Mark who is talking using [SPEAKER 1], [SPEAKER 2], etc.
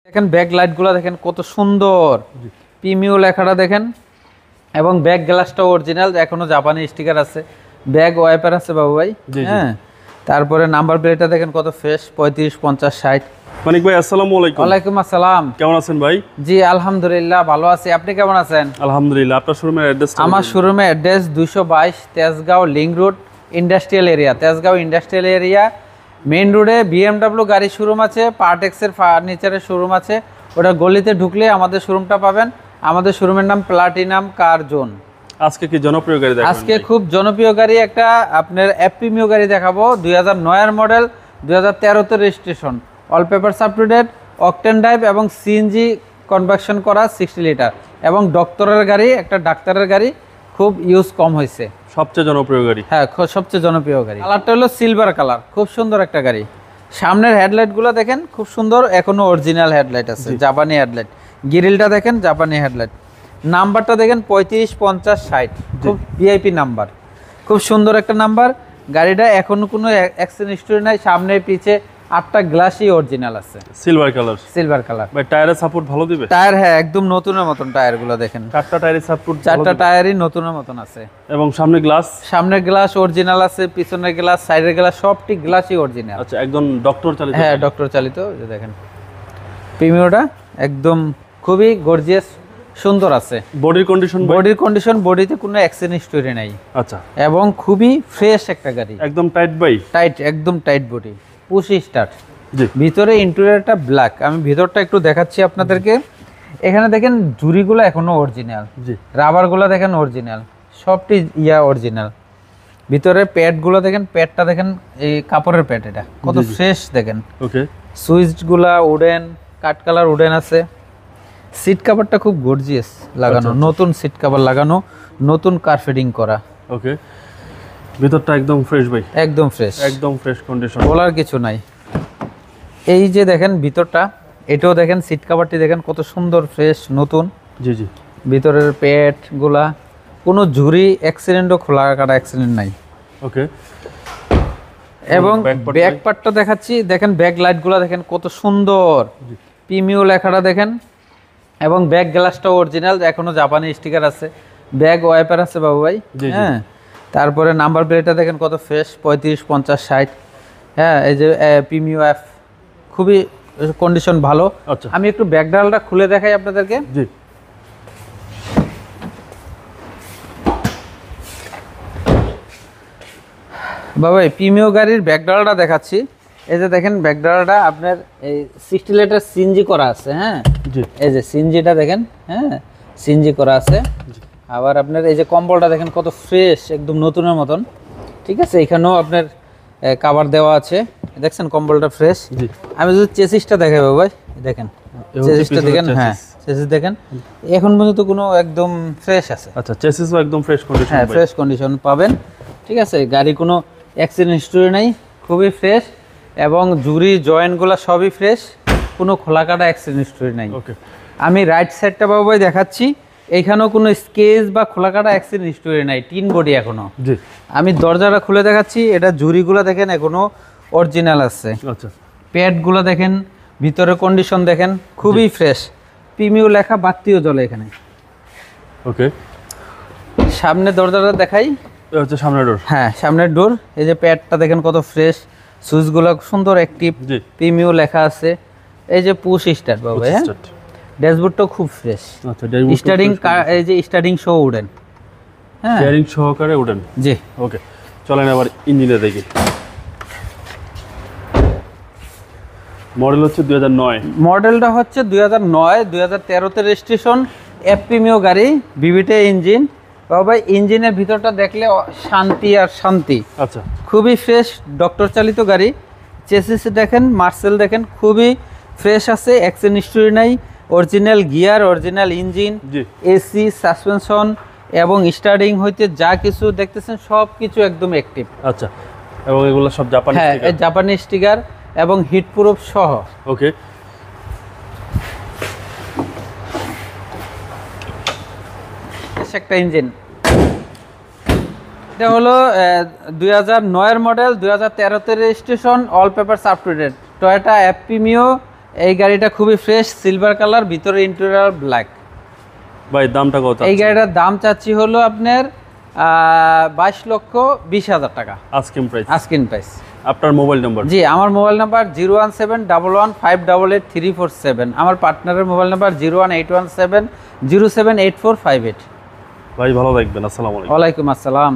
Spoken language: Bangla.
[SPEAKER 1] দেখেন ব্যাক লাইটগুলো দেখেন কত সুন্দর, প্রিমিও লেখাটা দেখেন, এবং ব্যাক গ্লাসটা অরিজিনাল, এখনো জাপানি স্টিকার আছে, ব্যাগ ওয়াইপার আছে বাবু ভাই। হ্যাঁ, তারপরে নাম্বার প্লেটটা দেখেন কত ফ্রেশ, 35 50 60।
[SPEAKER 2] মানিক ভাই আসসালামু আলাইকুম।
[SPEAKER 1] ওয়ালাইকুম আসসালাম।
[SPEAKER 2] কেমন আছেন ভাই?
[SPEAKER 1] জি আলহামদুলিল্লাহ ভালো আছি, আপনি কেমন আছেন?
[SPEAKER 2] আলহামদুলিল্লাহ। আপনার শোরুমের অ্যাড্রেস?
[SPEAKER 1] আমার শোরুমের address 222 Tejgaon link road, industrial area, Tejgaon industrial area main রোডে BMW গাড়ি শোরুম আছে, পার্টেক্সের ফার্নিচারের শোরুম আছে, ওটা গলিতে ঢুকলে আমাদের শোরুমটা পাবেন। আমাদের শোরুমের নাম প্লাটিনাম কার জোন।
[SPEAKER 2] আজকে কি জনপ্রিয় গাড়ি দেখাবেন?
[SPEAKER 1] আজকে খুব জনপ্রিয় গাড়ি একটা আপনার অ্যাপ্রিমিও গাড়ি দেখাবো, 2009 এর মডেল, 2013 তে registration, all papers up to date, octane drive এবং সিএনজি কনভার্সন করা 60 লিটার, এবং ডক্টরের গাড়ি, একটা ডাক্তারের গাড়ি, খুব ইউজ কম হয়েছে।
[SPEAKER 2] সবচেয়ে জনপ্রিয় গাড়ি?
[SPEAKER 1] হ্যাঁ, সবচেয়ে জনপ্রিয় গাড়ি। কালারটা হলো সিলভার কালার, খুব সুন্দর একটা গাড়ি। সামনের হেডলাইটগুলো দেখেন খুব সুন্দর, এখনো অরিজিনাল হেডলাইট আছে, জাপানি হেডলাইট। গ্রিলটা দেখেন জাপানি হেডলাইট। নাম্বারটা দেখেন 35 50 60, খুব ভিআইপি নাম্বার, খুব সুন্দর একটা নাম্বার। গাড়িটা এখনো কোনো অ্যাক্সিডেন্ট হিস্টরি নাই, সামনে পিছে 8টা গ্লাসই অরিজিনাল আছে,
[SPEAKER 2] সিলভার কালার।
[SPEAKER 1] Silver colour.
[SPEAKER 2] ভাই টায়ারের সাপোর্ট ভালো দিবে?
[SPEAKER 1] টায়ার হ্যাঁ একদম নতুনের মতন, টায়ারগুলো দেখেন
[SPEAKER 2] 4টা টায়ারের সাপোর্ট?
[SPEAKER 1] 4টা টায়ারই নতুনের মতন আছে।
[SPEAKER 2] এবং সামনে গ্লাস?
[SPEAKER 1] সামনের গ্লাস অরিজিনাল আছে, পিছনের গ্লাস, সাইডের গ্লাস, সবটি গ্লাসই অরিজিনাল।
[SPEAKER 2] আচ্ছা, একদম ডক্টর চালিত?
[SPEAKER 1] হ্যাঁ ডক্টর চালিত। যে দেখেন প্রিমিওটা একদম খুবই গর্জিয়াস, সুন্দর আছে।
[SPEAKER 2] বডির কন্ডিশন?
[SPEAKER 1] বডিতে কোনো অ্যাক্সিডেন্ট হিস্টরি নাই।
[SPEAKER 2] আচ্ছা,
[SPEAKER 1] এবং খুবই ফ্রেশ একটা গাড়ি,
[SPEAKER 2] একদম টাইট বাই?
[SPEAKER 1] টাইট, একদম টাইট বডি, পুশ স্টার্ট।
[SPEAKER 2] জি।
[SPEAKER 1] ভিতরে ইন্টেরিয়রটা ব্ল্যাক, আমি ভিতরটা একটু দেখাচ্ছি আপনাদেরকে। এখানে দেখেন জুরিগুলো এখনো অরিজিনাল,
[SPEAKER 2] জি।
[SPEAKER 1] রাবারগুলো দেখেন অরিজিনাল, সবটি অরিজিনাল। ভিতরে প্যাডগুলো দেখেন, প্যাডটা দেখেন, এই কাপড়ের প্যাড, এটা কত ফ্রেশ দেখেন।
[SPEAKER 2] ওকে।
[SPEAKER 1] সুইচগুলা উডেন, কাট কালার উডেন আছে। সিট কভারটা খুব গর্জিয়াস লাগানো, নতুন সিট কভার লাগানো, নতুন কার্পেটিং করা।
[SPEAKER 2] ওকে। ভিতরটা একদম ফ্রেশ ভাই?
[SPEAKER 1] একদম ফ্রেশ,
[SPEAKER 2] একদম ফ্রেশ কন্ডিশন,
[SPEAKER 1] বলার কিছু নাই। এই যে দেখেন ভিতরটা, এটাও দেখেন, সিট কভারটি দেখেন কত সুন্দর ফ্রেশ নতুন।
[SPEAKER 2] জি জি।
[SPEAKER 1] ভিতরের প্যাডগুলা কোনো ঝুরি অ্যাক্সিডেন্টও, খোলা কাটা অ্যাক্সিডেন্ট নাই।
[SPEAKER 2] ওকে।
[SPEAKER 1] এবং ব্যাক পার্টটা দেখাচ্ছি, দেখেন ব্যাক লাইটগুলো দেখেন কত সুন্দর, প্রিমিও লেখাটা দেখেন, এবং ব্যাক গ্লাসটাও অরিজিনাল, এখনো জাপানি স্টিকার আছে, ব্যাগ ওয়াইপার আছে বাবু ভাই। হ্যাঁ, তারপরে নাম্বার প্লেটটা দেখেন কত ফ্রেশ, 35 50 60। হ্যাঁ, এই যে প্রিমিও এফ, খুবই কন্ডিশন ভালো।
[SPEAKER 2] আচ্ছা,
[SPEAKER 1] আমি একটু ব্যাক ডালটা খুলে দেখাই আপনাদেরকে।
[SPEAKER 2] জি।
[SPEAKER 1] বাবা প্রিমিও গাড়ির ব্যাকডালাটা দেখাচ্ছি। এই যে দেখেন ব্যাকডালাটা আপনার এই 60 লিটার সিএনজি করা আছে। হ্যাঁ,
[SPEAKER 2] জি।
[SPEAKER 1] এই যে সিএনজিটা দেখেন, হ্যাঁ সিএনজি করা আছে। আবার আপনার এই যে কম্বলটা দেখেন কত ফ্রেশ, একদম নতুনের মতন। ঠিক আছে, এখানেও আপনার কভার দেওয়া আছে, দেখছেন কম্বলটা ফ্রেশ।
[SPEAKER 2] জি।
[SPEAKER 1] আমি যদি চেসিসটা দেখাই বাবা ভাই, দেখেন চেসিসটা দেখেন, হ্যাঁ চেসিস দেখেন এখন পর্যন্ত কোনো একদম ফ্রেশ আছে।
[SPEAKER 2] আচ্ছা, চেসিসও একদম ফ্রেশ কন্ডিশন?
[SPEAKER 1] হ্যাঁ, ফ্রেশ কন্ডিশন পাবেন। ঠিক আছে, গাড়ি কোনো অ্যাক্সিডেন্ট হিস্টোরি নাই, খুবই ফ্রেশ, এবং জুরি জয়েন্টগুলো সবই ফ্রেশ, কোনো খোলা কাটা অ্যাক্সিডেন্ট হিস্টোরি নাই।
[SPEAKER 2] ওকে।
[SPEAKER 1] আমি রাইট সাইডটা বাবু ভাই দেখাচ্ছি, এইখানেও কোনো স্কেচ বা খোলা কাটা অ্যাক্সিডেন্ট হিস্টোরি নাই, টিন বডি এখনো।
[SPEAKER 2] জি।
[SPEAKER 1] আমি দরজাটা খুলে দেখাচ্ছি, এটা জুরিগুলো দেখেন এখনো অরিজিনাল আছে।
[SPEAKER 2] আচ্ছা,
[SPEAKER 1] প্যাডগুলো দেখেন, ভিতরে কন্ডিশন দেখেন খুবই ফ্রেশ, প্রিমিও লেখা, বাতিও জ্বলে এখানে।
[SPEAKER 2] ওকে।
[SPEAKER 1] সামনে দরজাটা দেখাই,
[SPEAKER 2] এটা হচ্ছে সামনের ডোর?
[SPEAKER 1] হ্যাঁ সামনের ডোর। এই যে প্যাডটা দেখেন কত ফ্রেশ, সুইচগুলো সুন্দর অ্যাক্টিভ,
[SPEAKER 2] জি।
[SPEAKER 1] প্রিমিও লেখা আছে। এই যে পুশ স্টার্ট বাবা, হ্যাঁ ড্যাশবোর্ডটাও খুব ফ্রেশ।
[SPEAKER 2] আচ্ছা,
[SPEAKER 1] স্টার্টিং, এই যে স্টার্টিং শো উডেন, হ্যাঁ
[SPEAKER 2] স্টিয়ারিং সহকারে উডেন।
[SPEAKER 1] জি।
[SPEAKER 2] ওকে, চলেন আবার ইঞ্জিনে দেখি। মডেল হচ্ছে 2009?
[SPEAKER 1] মডেলটা হচ্ছে 2009, 2013 তে রেজিস্ট্রেশন, অ্যাপ্রিমিও গাড়ি, বিবিটে ইঞ্জিন। বাবা ইঞ্জিনের ভিতরটা দেখলে শান্তি আর শান্তি।
[SPEAKER 2] আচ্ছা,
[SPEAKER 1] খুবই ফ্রেশ, ডক্টর চালিত গাড়ি। চেসিস দেখেন, মার্সেল দেখেন, খুবই ফ্রেশ আছে, অ্যাক্সিডেন্ট হিস্টোরি নাই, অরিজিনাল গিয়ার, অরিজিনাল ইঞ্জিন,
[SPEAKER 2] জি।
[SPEAKER 1] এসি, সাসপেনশন এবং স্টার্টিং হইতে যা কিছু দেখতেছেন সব কিছু একদম অ্যাক্টিভ।
[SPEAKER 2] আচ্ছা, এবং এগুলো সব জাপানি?
[SPEAKER 1] হ্যাঁ, জাপানি স্টিকার এবং হিট প্রুফ সহ।
[SPEAKER 2] ওকে।
[SPEAKER 1] একটা ইঞ্জিন, এটা হলো 2009 এর মডেল, 2013 তে registration, all papers up to date, Toyota Premio এই গাড়িটা খুবই ফ্রেশ, সিলভার কালার, ভিতরে ইন্টেরিয়র ব্ল্যাক।
[SPEAKER 2] ভাই দামটা কত?
[SPEAKER 1] এই গাড়িটার দাম চাচ্ছি হলো আপনার 22,20,000 টাকা
[SPEAKER 2] আস্কিং প্রাইস।
[SPEAKER 1] Asking price.
[SPEAKER 2] আপনার মোবাইল নাম্বার?
[SPEAKER 1] জি, আমার মোবাইল নাম্বার 01711588837। আমার পার্টনারের মোবাইল নাম্বার 01817078458।
[SPEAKER 2] ভাই ভালো থাকবেন, আসসালামু আলাইকুম।
[SPEAKER 1] ওয়ালাইকুম আসসালাম।